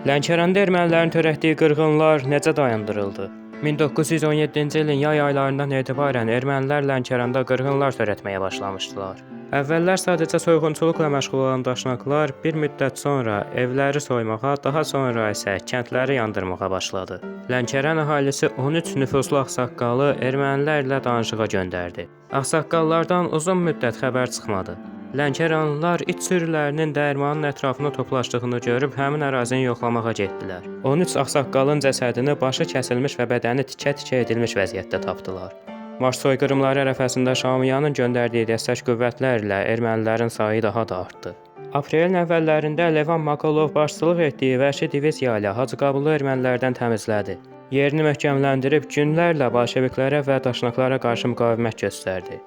Lənkəranda ermənilərin törətdiyi qırğınlar necə dayandırıldı? 1917-ci ilin yay aylarından etibarən ermənilər Lənkəranda qırğınlar törətməyə başlamışdılar. Əvvəllər sadəcə soyğunçuluqla məşğul olan daşnaqlar bir müddət sonra evləri soymağa, daha sonra isə kəndləri yandırmağa başladı. Lənkəran əhalisi 13 nüfuzlu ağsaqqalı ermənilərlə danışığa göndərdi. Ağsaqqallardan uzun müddət xəbər çıxmadı. Lənkəranlılar it sürülərinin dəyirmanın ətrafına toplaşdığını görüb həmin ərazini yoxlamağa getdilər. 13 ağsaqqalın cəsədini başı kəsilmiş və bədəni tikə-tikə edilmiş vəziyyətdə tapdılar. Mars soyqırımları ərəfəsində Şamiyanın göndərdiyi dəstək qüvvətlərlə ermənilərin sayı daha da artdı. Aprelin əvvəllərində Levan Makalov başçılıq etdiyi vəhşi diviziya ilə Hacıqabulu ermənilərdən təmizlədi. Yerini möhkəmləndirib günlərlə bolşeviklərə və daşnaqlara qarşı müqavimət göstərdi.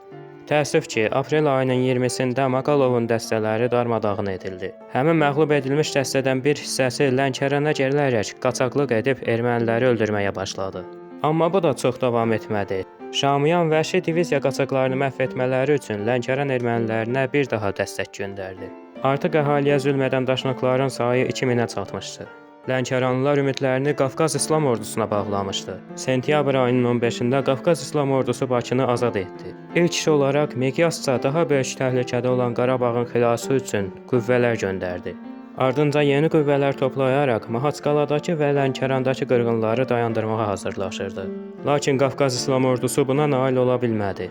Təəssüf ki, aprel ayının 20-sində Makalovun dəstələri darmadağın edildi. Həmin məğlub edilmiş dəstədən bir hissəsi Lənkərana gələrək qaçaqlıq edib erməniləri öldürməyə başladı. Amma bu da çox davam etmədi. Şamiyan vəhşi diviziya qaçaqlarını məhv etmələri üçün Lənkəran ermənilərinə bir daha dəstək göndərdi. Artıq əhaliyə zülm edən daşnaqların sayı 2000-ə çatmışdı. Lənkəranlılar ümidlərini Qafqaz İslam Ordusuna bağlamışdı. Sentyabr ayının 15-də Qafqaz İslam Ordusu Bakını azad etdi. İlk iş olaraq miqyasca daha böyük təhlükədə olan Qarabağın xilası üçün qüvvələr göndərdi. Ardınca yeni qüvvələr toplayaraq Mahaçqaladakı və Lənkərandakı qırğınları dayandırmağa hazırlaşırdı. Lakin Qafqaz İslam Ordusu buna nail ola bilmədi.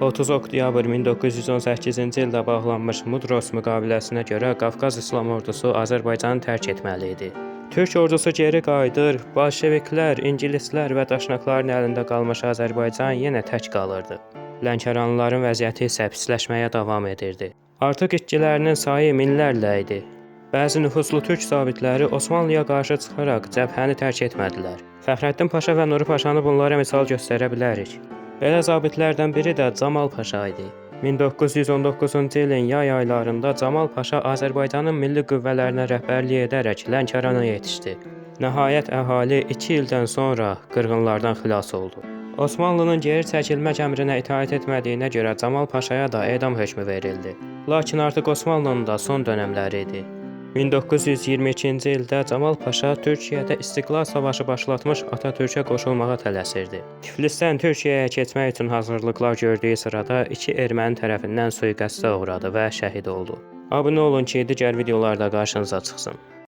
30 oktyabr 1918-ci ildə bağlanmış Mudros müqaviləsinə görə Qafqaz İslam Ordusu Azərbaycanı tərk etməli idi. Türk ordusu geri qayıdır, bolşeviklər, ingilislər və daşnaqların əlində qalmış Azərbaycan yenə tək qalırdı. Lənkəranlıların vəziyyəti isə pisləşməyə davam edirdi. Artıq itkilərinin sayı minlərlə idi. Bəzi nüfuzlu türk zabitləri Osmanlıya qarşı çıxaraq cəbhəni tərk etmədilər. Fəxrəddin Paşa və Nuri Paşanı bunlara misal göstərə bilərik. Belə zabitlərdən biri də Camal Paşa idi. 1919-cu ilin yay aylarında Camal Paşa Azərbaycanın milli qüvvələrinə rəhbərlik edərək Lənkərana yetişdi. Nəhayət əhali 2 ildən sonra qırğınlardan xilas oldu. Osmanlının geri çəkilmək əmrinə itaət etmədiyinə görə Camal Paşaya da edam hökmü verildi. Lakin artıq Osmanlının da son dönəmləri idi. 1922-ci ildə Camal Paşa Türkiyədə İstiqlal Savaşı başlatmış Atatürkə qoşulmağa tələsirdi. Tiflisdən Türkiyəyə keçmək üçün hazırlıqlar gördüyü sırada 2 erməni tərəfindən sui-qəsdə uğradı və şəhid oldu. Abunə olun ki, digər videolarda qarşınıza çıxsın.